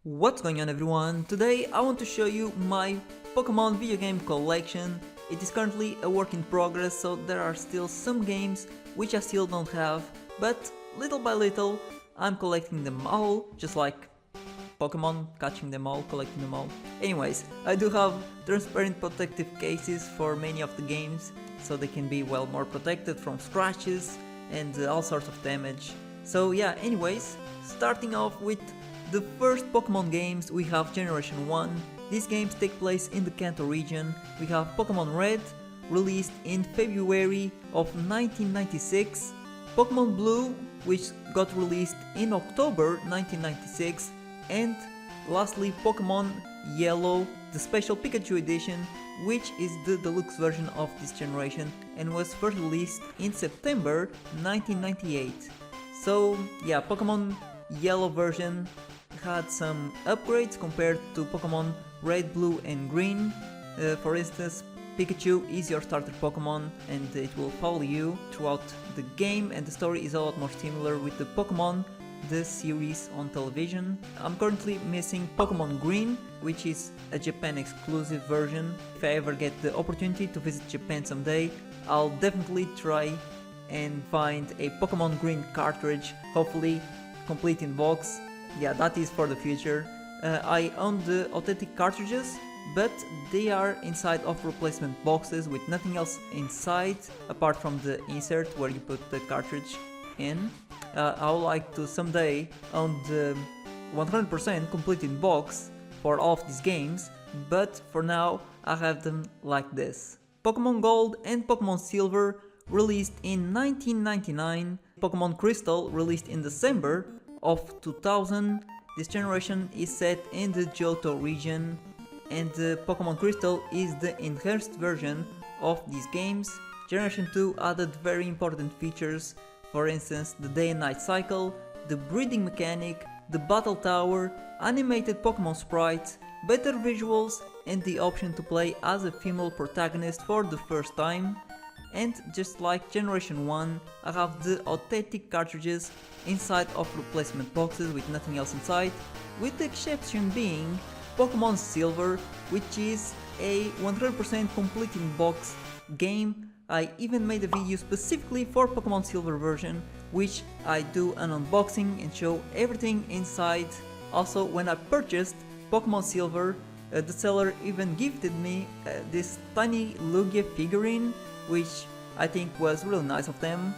What's going on everyone? Today I want to show you my Pokemon video game collection. It is currently a work in progress, so there are still some games which I still don't have, but little by little I'm collecting them all, just like Pokemon, catching them all, collecting them all. Anyways, I do have transparent protective cases for many of the games, so they can be well more protected from scratches and all sorts of damage. So yeah, anyways, starting off with the first Pokemon games, we have Generation 1. These games take place in the Kanto region. We have Pokemon Red, released in February of 1996, Pokemon Blue, which got released in October 1996, and lastly Pokemon Yellow, the special Pikachu edition, which is the deluxe version of this generation and was first released in September 1998. So yeah, Pokemon Yellow version had some upgrades compared to Pokemon Red, Blue and Green. For instance, Pikachu is your starter Pokemon and it will follow you throughout the game, and the story is a lot more similar with the Pokemon, the series on television. I'm currently missing Pokemon Green, which is a Japan exclusive version. If I ever get the opportunity to visit Japan someday, I'll definitely try and find a Pokemon Green cartridge, hopefully complete in box. Yeah, that is for the future. I own the authentic cartridges, but they are inside of replacement boxes with nothing else inside apart from the insert where you put the cartridge in. I would like to someday own the 100% complete in box for all of these games, but for now I have them like this. Pokemon Gold and Pokemon Silver released in 1999, Pokemon Crystal released in December of 2000. This generation is set in the Johto region, and Pokemon Crystal is the enhanced version of these games. Generation 2 added very important features, for instance the day and night cycle, the breeding mechanic, the battle tower, animated Pokemon sprites, better visuals and the option to play as a female protagonist for the first time. And just like Generation 1, I have the authentic cartridges inside of replacement boxes with nothing else inside, with the exception being Pokemon Silver, which is a 100% complete in box game. I even made a video specifically for Pokemon Silver version, which I do an unboxing and show everything inside. Also, when I purchased Pokemon Silver, the seller even gifted me this tiny Lugia figurine, which I think was really nice of them.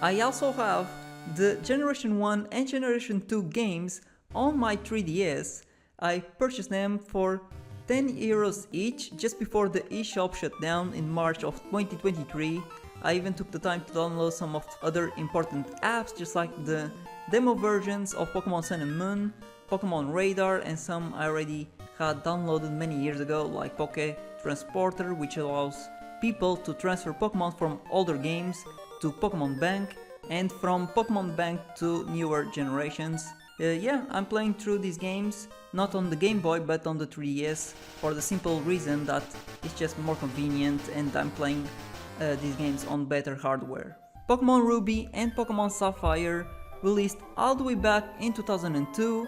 I also have the Generation 1 and Generation 2 games on my 3DS. I purchased them for 10 euros each just before the eShop shut down in March of 2023. I even took the time to download some of other important apps, just like the demo versions of Pokemon Sun and Moon, Pokemon Radar, and some I already had downloaded many years ago, like Poké Transporter, which allows people to transfer Pokemon from older games to Pokemon Bank and from Pokemon Bank to newer generations. Yeah, I'm playing through these games, not on the Game Boy but on the 3DS, for the simple reason that it's just more convenient and I'm playing these games on better hardware. Pokemon Ruby and Pokemon Sapphire released all the way back in 2002,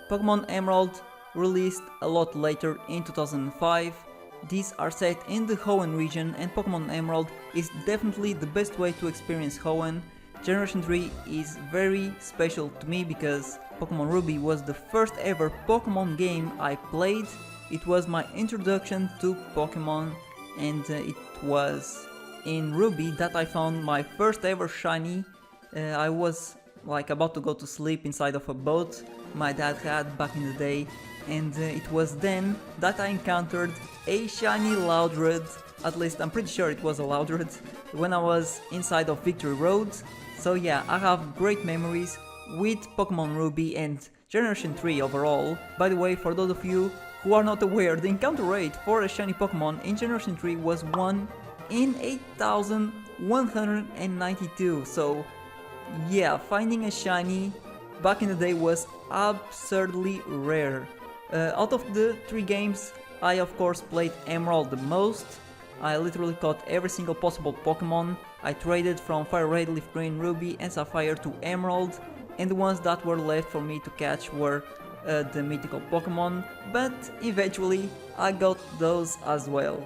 Pokemon Emerald released a lot later in 2005. These are set in the Hoenn region, and Pokemon Emerald is definitely the best way to experience Hoenn. Generation 3 is very special to me because Pokemon Ruby was the first ever Pokemon game I played. It was my introduction to Pokemon, and it was in Ruby that I found my first ever shiny. I was like about to go to sleep inside of a boat my dad had back in the day, and it was then that I encountered a shiny Loudred. At least I'm pretty sure it was a Loudred, when I was inside of Victory Road. So yeah, I have great memories with Pokemon Ruby and Generation 3 overall. By the way, for those of you who are not aware, the encounter rate for a shiny Pokemon in Generation 3 was 1 in 8,192. So yeah, finding a shiny back in the day was absurdly rare. Out of the 3 games, I of course played Emerald the most. I literally caught every single possible Pokemon. I traded from FireRed, LeafGreen, Ruby and Sapphire to Emerald, and the ones that were left for me to catch were the mythical Pokemon, but eventually I got those as well.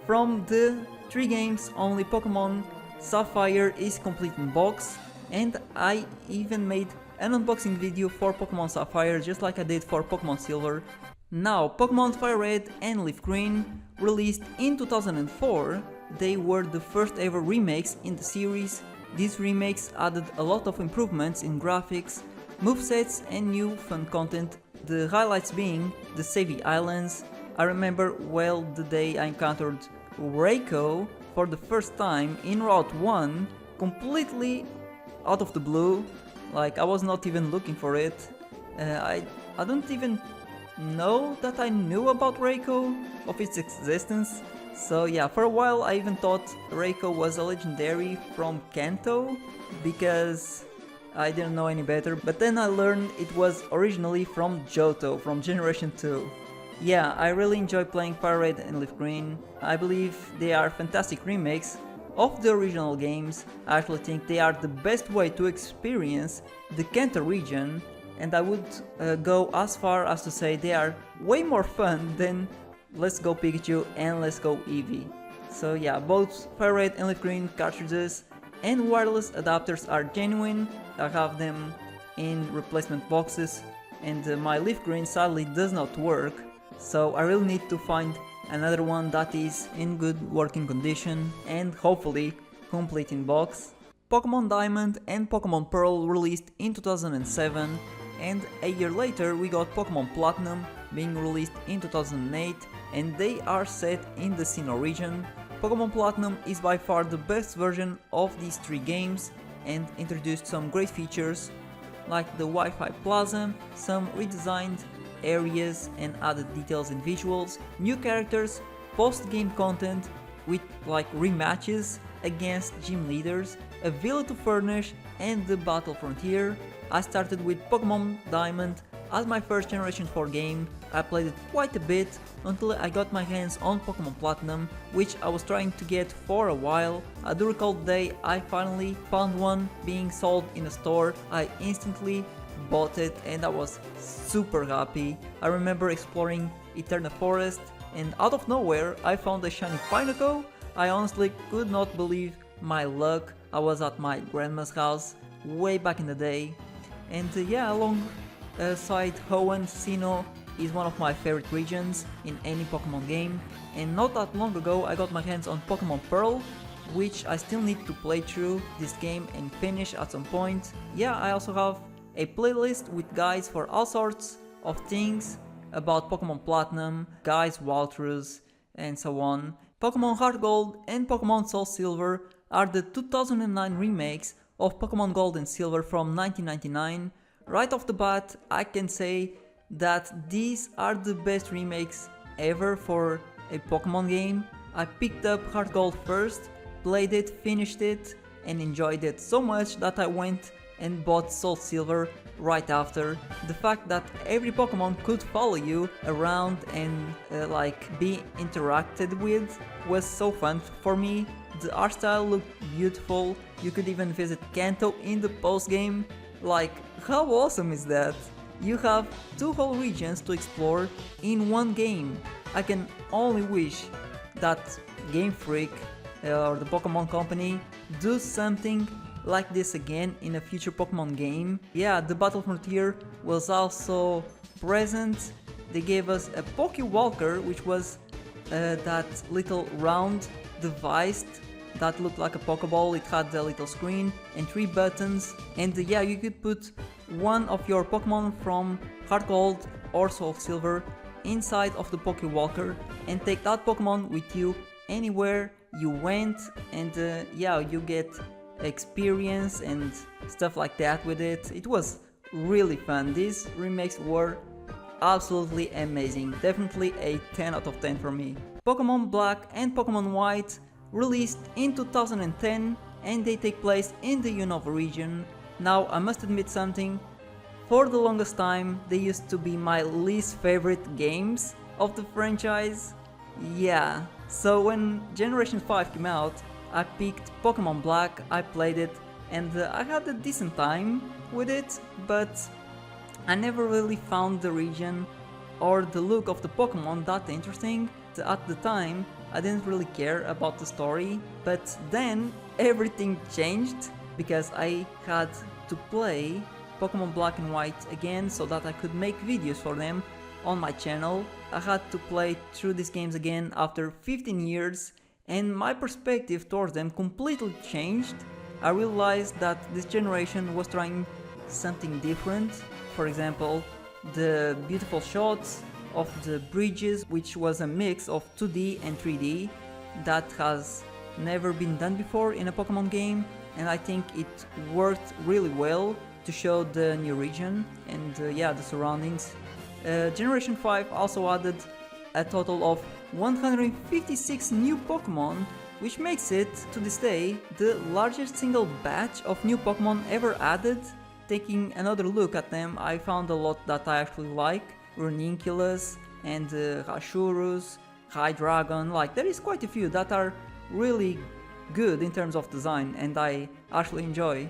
From the 3 games, only Pokemon Sapphire is complete in box, and I even made an unboxing video for Pokemon Sapphire just like I did for Pokemon Silver. Now, Pokemon FireRed and LeafGreen, released in 2004, they were the first ever remakes in the series. These remakes added a lot of improvements in graphics, movesets and new fun content, the highlights being the Savvy Islands. I remember well the day I encountered Raikou for the first time in Route 1, completely out of the blue, like I was not even looking for it. I don't even know that I knew about Raikou, of its existence. So yeah, for a while I even thought Raikou was a legendary from Kanto, because I didn't know any better, but then I learned it was originally from Johto, from Generation 2. Yeah, I really enjoy playing FireRed and LeafGreen. I believe they are fantastic remakes of the original games. I actually think they are the best way to experience the Kanto region, and I would go as far as to say they are way more fun than Let's Go Pikachu and Let's Go Eevee. So yeah, both FireRed and LeafGreen cartridges and wireless adapters are genuine. I have them in replacement boxes, and my LeafGreen sadly does not work, so I really need to find another one that is in good working condition and hopefully complete in box. Pokemon Diamond and Pokemon Pearl released in 2007, and a year later we got Pokemon Platinum being released in 2008, and they are set in the Sinnoh region. Pokemon Platinum is by far the best version of these 3 games and introduced some great features like the Wi-Fi Plaza, some redesigned areas and added details and visuals, new characters, post-game content with like rematches against gym leaders, a villa to furnish and the Battle Frontier. I started with Pokemon Diamond as my first Generation 4 game. I played it quite a bit until I got my hands on Pokemon Platinum, which I was trying to get for a while. I do recall the day I finally found one being sold in a store. I instantly bought it and I was super happy. I remember exploring Eterna Forest and out of nowhere I found a shiny Pineco. I honestly could not believe my luck. I was at my grandma's house way back in the day, and yeah, alongside Hoenn, Sinnoh is one of my favorite regions in any Pokemon game, and not that long ago I got my hands on Pokemon Pearl, which I still need to play through this game and finish at some point. Yeah, I also have a playlist with guides for all sorts of things about Pokemon Platinum, guides, walkthroughs, and so on. Pokemon HeartGold and Pokemon SoulSilver are the 2009 remakes of Pokemon Gold and Silver from 1999. Right off the bat, I can say that these are the best remakes ever for a Pokemon game. I picked up HeartGold first, played it, finished it, and enjoyed it so much that I went and bought SoulSilver right after. The fact that every Pokemon could follow you around and be interacted with was so fun for me. The art style looked beautiful. You could even visit Kanto in the post game. Like, how awesome is that? You have 2 whole regions to explore in one game. I can only wish that Game Freak or the Pokemon Company do something like this again in a future Pokemon game. Yeah, the Battle Frontier was also present. They gave us a Pokewalker, which was that little round device that looked like a Pokeball. It had a little screen and 3 buttons, and yeah, you could put one of your Pokemon from HeartGold or SoulSilver inside of the Pokewalker and take that Pokemon with you anywhere you went, and yeah, you get experience and stuff like that with it. It was really fun. These remakes were absolutely amazing. Definitely a 10 out of 10 for me. Pokemon Black and Pokemon White released in 2010, and they take place in the Unova region. Now, I must admit something. For the longest time, they used to be my least favorite games of the franchise. Yeah, so when Generation 5 came out, I picked Pokemon Black, I played it, and I had a decent time with it, but I never really found the region or the look of the Pokemon that interesting. At the time, I didn't really care about the story, but then everything changed because I had to play Pokemon Black and White again so that I could make videos for them on my channel. I had to play through these games again after 15 years, and my perspective towards them completely changed. I realized that this generation was trying something different. For example, the beautiful shots of the bridges, which was a mix of 2D and 3D that has never been done before in a Pokemon game, and I think it worked really well to show the new region and yeah, the surroundings. Generation 5 also added a total of 156 new Pokemon, which makes it, to this day, the largest single batch of new Pokemon ever added. Taking another look at them, I found a lot that I actually like. Ranunculus and Rashurus, Hydreigon, like there is quite a few that are really good in terms of design and I actually enjoy.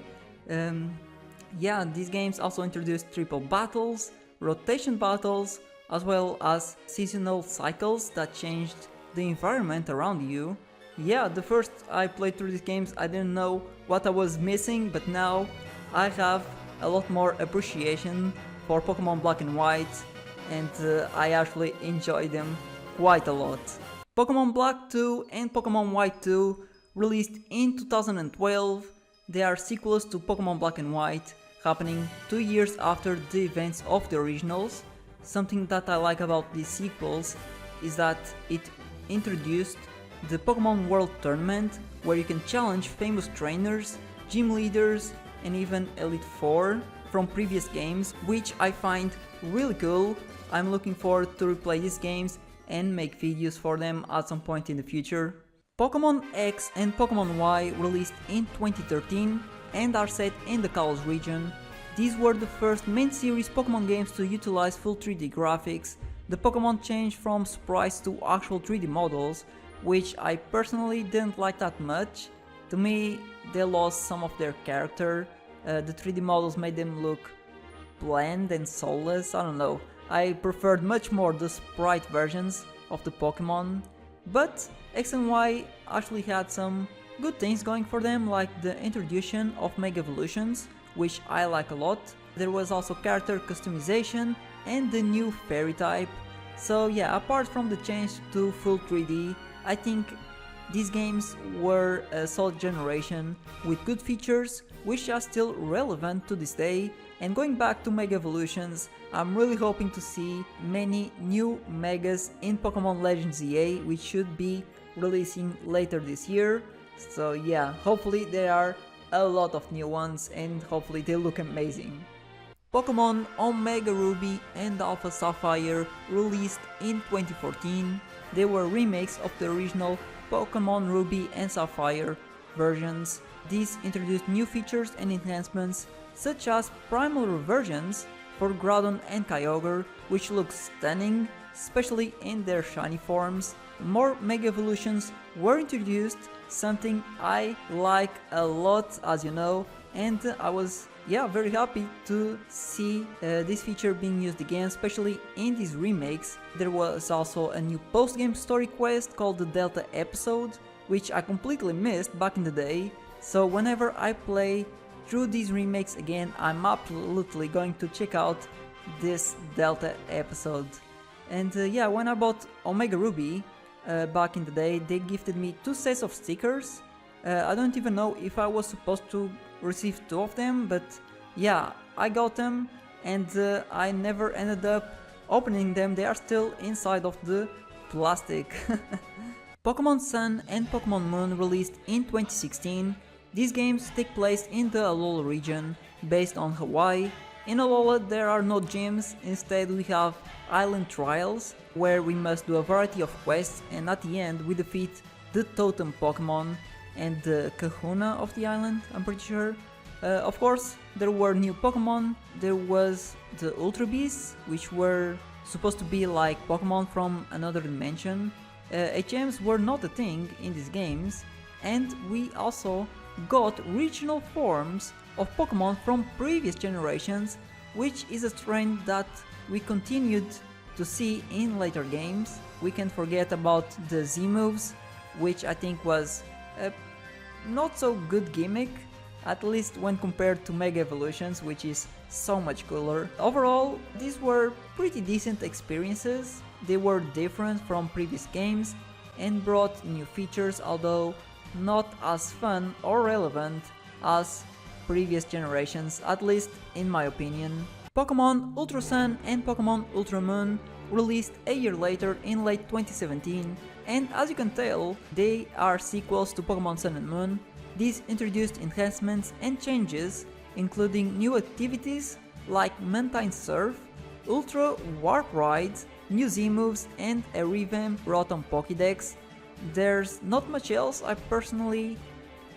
Yeah, these games also introduced triple battles, rotation battles, as well as seasonal cycles that changed the environment around you. Yeah, the first I played through these games I didn't know what I was missing, but now I have a lot more appreciation for Pokemon Black and White, and I actually enjoy them quite a lot. Pokemon Black 2 and Pokemon White 2 released in 2012. They are sequels to Pokemon Black and White, happening 2 years after the events of the originals. Something that I like about these sequels is that it introduced the Pokemon World Tournament, where you can challenge famous trainers, gym leaders, and even Elite Four from previous games, which I find really cool. I'm looking forward to replay these games and make videos for them at some point in the future. Pokemon X and Pokemon Y released in 2013 and are set in the Kalos region. These were the first main series Pokemon games to utilize full 3D graphics. The Pokemon changed from sprites to actual 3D models, which I personally didn't like that much. To me, they lost some of their character. The 3D models made them look bland and soulless, I don't know. I preferred much more the sprite versions of the Pokemon, but X and Y actually had some good things going for them, like the introduction of Mega Evolutions, which I like a lot. There was also character customization and the new Fairy type. So yeah, apart from the change to full 3D, I think these games were a solid generation with good features which are still relevant to this day. And going back to Mega Evolutions, I'm really hoping to see many new Megas in Pokemon Legends EA, which should be releasing later this year. So yeah, hopefully there are a lot of new ones and hopefully they look amazing. Pokemon Omega Ruby and Alpha Sapphire released in 2014. They were remakes of the original Pokemon Ruby and Sapphire versions. These introduced new features and enhancements, such as primal reversions for Groudon and Kyogre, which look stunning, especially in their shiny forms. More Mega Evolutions were introduced, something I like a lot, as you know, and I was very happy to see this feature being used again, especially in these remakes. There was also a new post-game story quest called the Delta episode, which I completely missed back in the day. So whenever I play through these remakes again, I'm absolutely going to check out this Delta episode. And yeah, when I bought Omega Ruby back in the day, they gifted me 2 sets of stickers. I don't even know if I was supposed to receive 2 of them, but yeah, I got them and I never ended up opening them. They are still inside of the plastic. Pokemon Sun and Pokemon Moon released in 2016. These games take place in the Alola region, based on Hawaii. In Alola there are no gyms, instead we have island trials, where we must do a variety of quests and at the end we defeat the totem Pokemon and the kahuna of the island, I'm pretty sure. Of course, there were new Pokemon. There was the Ultra Beasts, which were supposed to be like Pokemon from another dimension. HMs were not a thing in these games, and we also got regional forms of Pokemon from previous generations, which is a trend that we continued to see in later games. We can't forget about the Z moves, which I think was a not so good gimmick, at least when compared to Mega Evolutions, which is so much cooler. Overall, these were pretty decent experiences. They were different from previous games and brought new features, although not as fun or relevant as previous generations, at least in my opinion. Pokémon Ultra Sun and Pokémon Ultra Moon released a year later in late 2017, and as you can tell, they are sequels to Pokémon Sun and Moon. These introduced enhancements and changes, including new activities like Mantine Surf, Ultra Warp Rides, new Z moves, and a revamped Rotom Pokédex. There's not much else I personally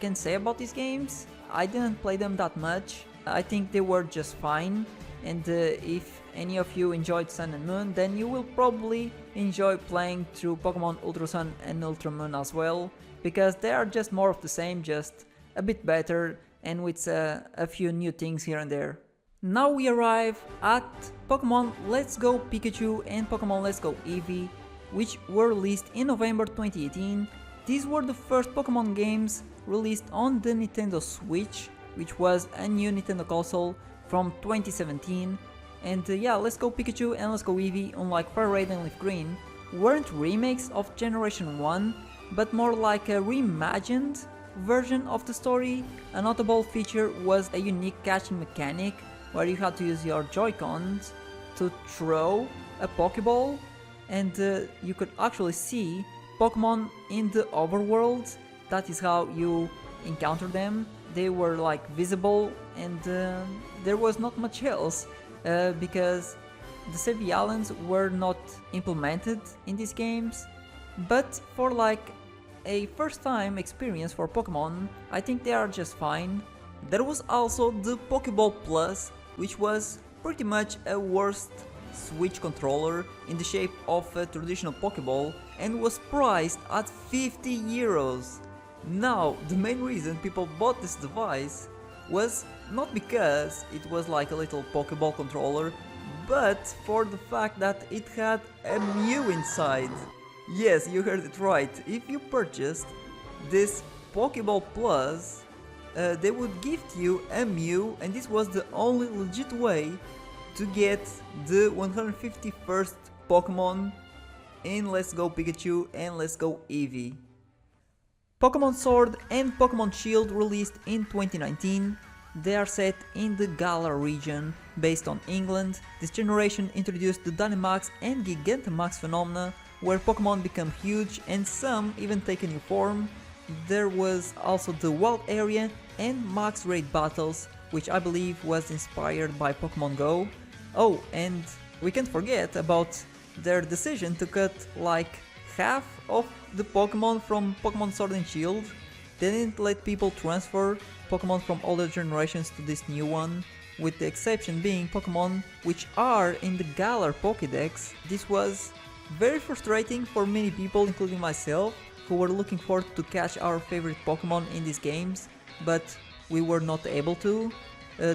can say about these games. I didn't play them that much. I think they were just fine, and if any of you enjoyed Sun and Moon, then you will probably enjoy playing through Pokemon Ultra Sun and Ultra Moon as well, because they are just more of the same, just a bit better and with a few new things here and there. Now we arrive at Pokemon Let's Go Pikachu and Pokemon Let's Go Eevee, which were released in November 2018. These were the first Pokemon games released on the Nintendo Switch, which was a new Nintendo console from 2017. And yeah, Let's Go Pikachu and Let's Go Eevee, unlike FireRed and LeafGreen, weren't remakes of Generation 1, but more like a reimagined version of the story. A notable feature was a unique catching mechanic, where you had to use your Joy-Cons to throw a Pokeball, and you could actually see Pokemon in the overworld. That is how you encounter them. They were like visible, and there was not much else, because the save islands were not implemented in these games. But for like a first time experience for Pokemon, I think they are just fine. There was also the Pokeball Plus, which was pretty much a worst Switch controller in the shape of a traditional Pokeball and was priced at 50 euros. Now, the main reason people bought this device was not because it was like a little Pokeball controller, but for the fact that it had a Mew inside. Yes, you heard it right. If you purchased this Pokeball Plus, they would gift you a Mew, and this was the only legit way to get the 151st Pokemon in Let's Go Pikachu and Let's Go Eevee. Pokemon Sword and Pokemon Shield released in 2019. They are set in the Galar region, based on England. This generation introduced the Dynamax and Gigantamax phenomena, where Pokemon become huge and some even take a new form. There was also the wild area and max raid battles, which I believe was inspired by Pokemon Go. Oh, and we can't forget about their decision to cut like half of the Pokemon from Pokemon Sword and Shield. They didn't let people transfer Pokemon from older generations to this new one, with the exception being Pokemon which are in the Galar Pokédex. This was very frustrating for many people, including myself, who were looking forward to catch our favorite Pokemon in these games, but we were not able to.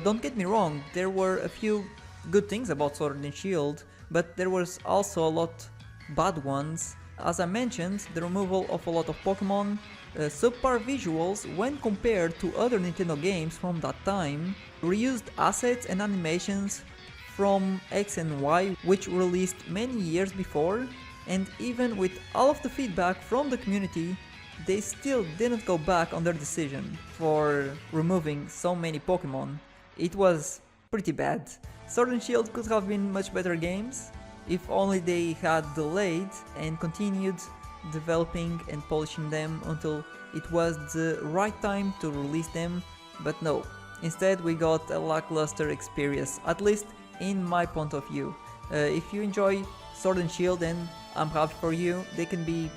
Don't get me wrong, there were a few good things about Sword and Shield, but there was also a lot bad ones. As I mentioned, the removal of a lot of Pokemon, subpar visuals when compared to other Nintendo games from that time, reused assets and animations from X and Y, which were released many years before, and even with all of the feedback from the community, they still didn't go back on their decision for removing so many Pokemon. It was pretty bad. Sword and Shield could have been much better games, if only they had delayed and continued developing and polishing them until it was the right time to release them, but no. Instead we got a lackluster experience, at least in my point of view. If you enjoy Sword and Shield, then I'm happy for you. They can be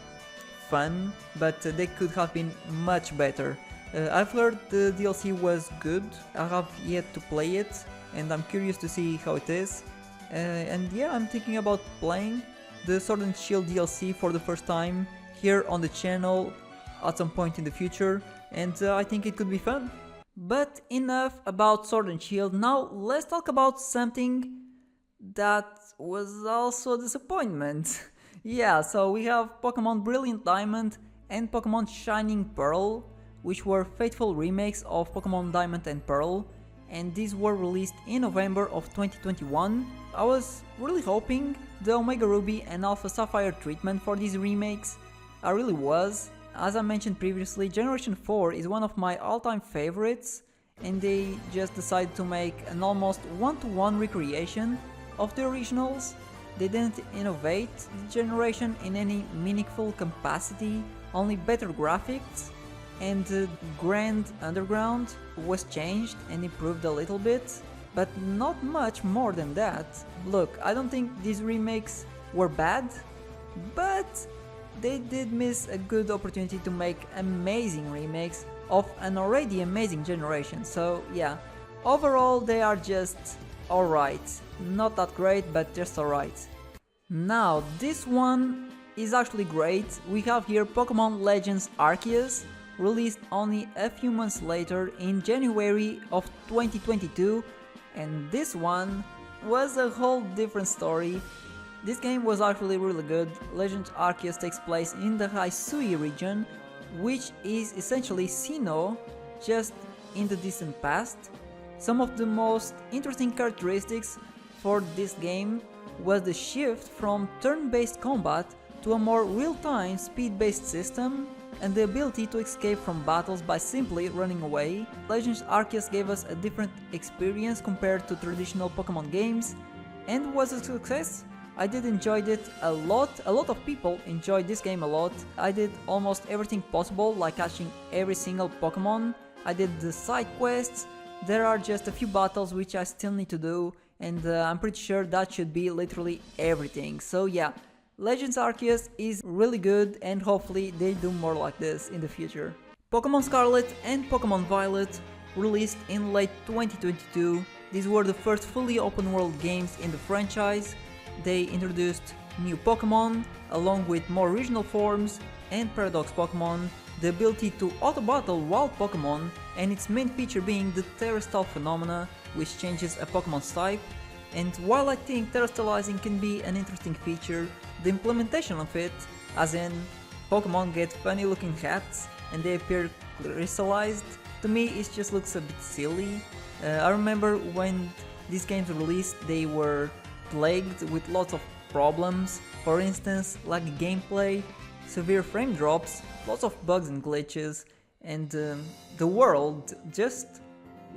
fun, but they could have been much better. I've heard the DLC was good. I have yet to play it, and I'm curious to see how it is. And yeah, I'm thinking about playing the Sword and Shield DLC for the first time here on the channel at some point in the future, and I think it could be fun. But enough about Sword and Shield, now let's talk about something that was also a disappointment. Yeah, so we have Pokemon Brilliant Diamond and Pokemon Shining Pearl, which were faithful remakes of Pokemon Diamond and Pearl, and these were released in November of 2021. I was really hoping the Omega Ruby and Alpha Sapphire treatment for these remakes. I really was. As I mentioned previously, Generation 4 is one of my all-time favorites, and they just decided to make an almost one-to-one recreation of the originals. They didn't innovate the generation in any meaningful capacity, only better graphics, and the Grand Underground was changed and improved a little bit, but not much more than that. Look, I don't think these remakes were bad, but they did miss a good opportunity to make amazing remakes of an already amazing generation, so yeah, overall they are just alright. Not that great, but just alright. Now, this one is actually great. We have here Pokemon Legends Arceus, released only a few months later in January of 2022, and this one was a whole different story. This game was actually really good. Legends Arceus takes place in the Hisui region, which is essentially Sinnoh, just in the distant past. Some of the most interesting characteristics for this game was the shift from turn-based combat to a more real-time speed-based system and the ability to escape from battles by simply running away. Legends Arceus gave us a different experience compared to traditional Pokemon games and was a success. I did enjoy it a lot of people enjoyed this game a lot. I did almost everything possible, like catching every single Pokemon. I did the side quests. There are just a few battles which I still need to do, and I'm pretty sure that should be literally everything. So yeah, Legends Arceus is really good, and hopefully they do more like this in the future. Pokemon Scarlet and Pokemon Violet released in late 2022. These were the first fully open world games in the franchise. They introduced new Pokemon, along with more regional forms and Paradox Pokemon, the ability to auto-battle wild Pokemon, and its main feature being the Terrestrial phenomena, which changes a Pokemon's type. And while I think Terrestrializing can be an interesting feature, the implementation of it, as in Pokemon get funny looking hats and they appear crystallized, to me it just looks a bit silly. I remember when these games were released, they were plagued with lots of problems, for instance like gameplay, severe frame drops, lots of bugs and glitches, and the world just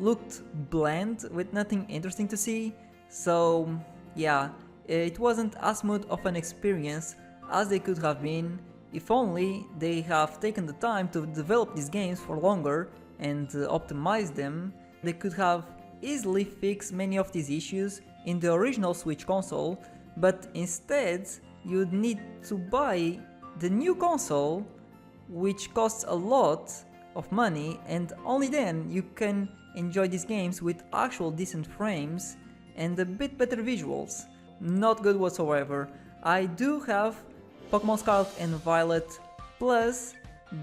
looked bland with nothing interesting to see. So yeah, it wasn't as smooth of an experience as they could have been if only they have taken the time to develop these games for longer and optimize them. They could have easily fixed many of these issues in the original Switch console, but instead you'd need to buy the new console, which costs a lot of money, and only then you can enjoy these games with actual decent frames and a bit better visuals. Not good whatsoever. I do have Pokemon Scarlet and Violet plus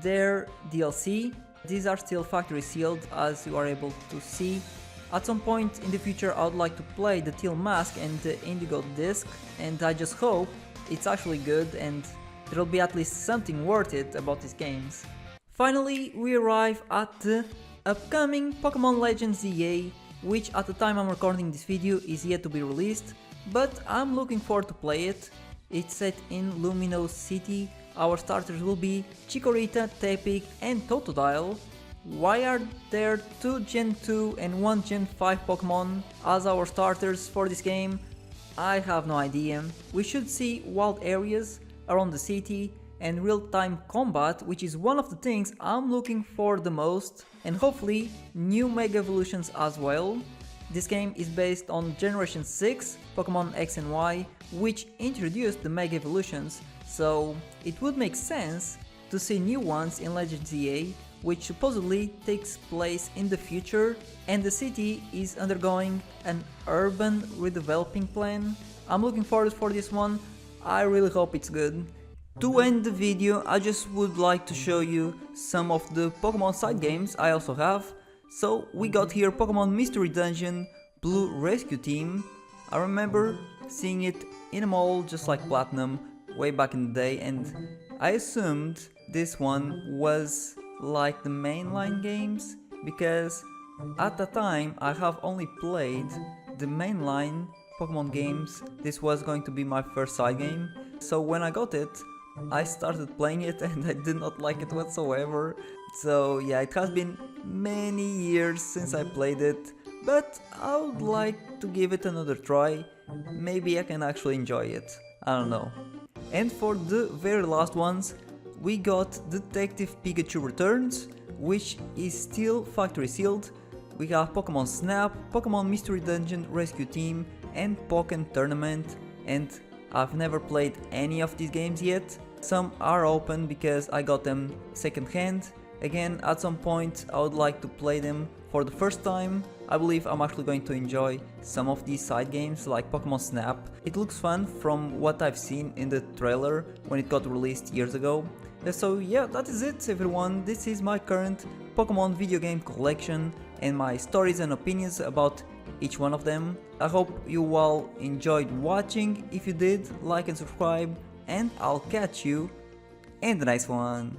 their DLC. These are still factory sealed, as you are able to see. At some point in the future I would like to play the Teal Mask and the Indigo Disc, and I just hope it's actually good and there'll be at least something worth it about these games. Finally, we arrive at the upcoming Pokemon Legends ZA, which at the time I'm recording this video is yet to be released, but I'm looking forward to play it. It's set in Luminous City. Our starters will be Chikorita, Tepig and Totodile. Why are there 2 Gen 2 and 1 Gen 5 Pokemon as our starters for this game? I have no idea. We should see wild areas around the city and real-time combat, which is one of the things I'm looking for the most, and hopefully new Mega Evolutions as well. This game is based on Generation 6 Pokemon X and Y, which introduced the Mega Evolutions, so it would make sense to see new ones in Legends ZA, which supposedly takes place in the future, and the city is undergoing an urban redeveloping plan. I'm looking forward for this one. I really hope it's good. To end the video, I just would like to show you some of the Pokemon side games I also have. So we got here Pokemon Mystery Dungeon Blue Rescue Team. I remember seeing it in a mall just like Platinum way back in the day, and I assumed this one was like the mainline games because at the time I have only played the mainline Pokemon games. This was going to be my first side game, so when I got it I started playing it and I did not like it whatsoever. So yeah, it has been many years since I played it, but I would like to give it another try. Maybe I can actually enjoy it, I don't know. And for the very last ones, we got Detective Pikachu Returns, which is still factory sealed. We have Pokemon Snap, Pokemon Mystery Dungeon Rescue Team, and Pokémon Tournament, and I've never played any of these games yet. Some are open because I got them second hand. Again, at some point I would like to play them for the first time. I believe I'm actually going to enjoy some of these side games like Pokemon Snap. It looks fun from what I've seen in the trailer when it got released years ago. So yeah, that is it everyone. This is my current Pokemon video game collection and my stories and opinions about each one of them. I hope you all enjoyed watching. If you did, like and subscribe, and I'll catch you in the next one.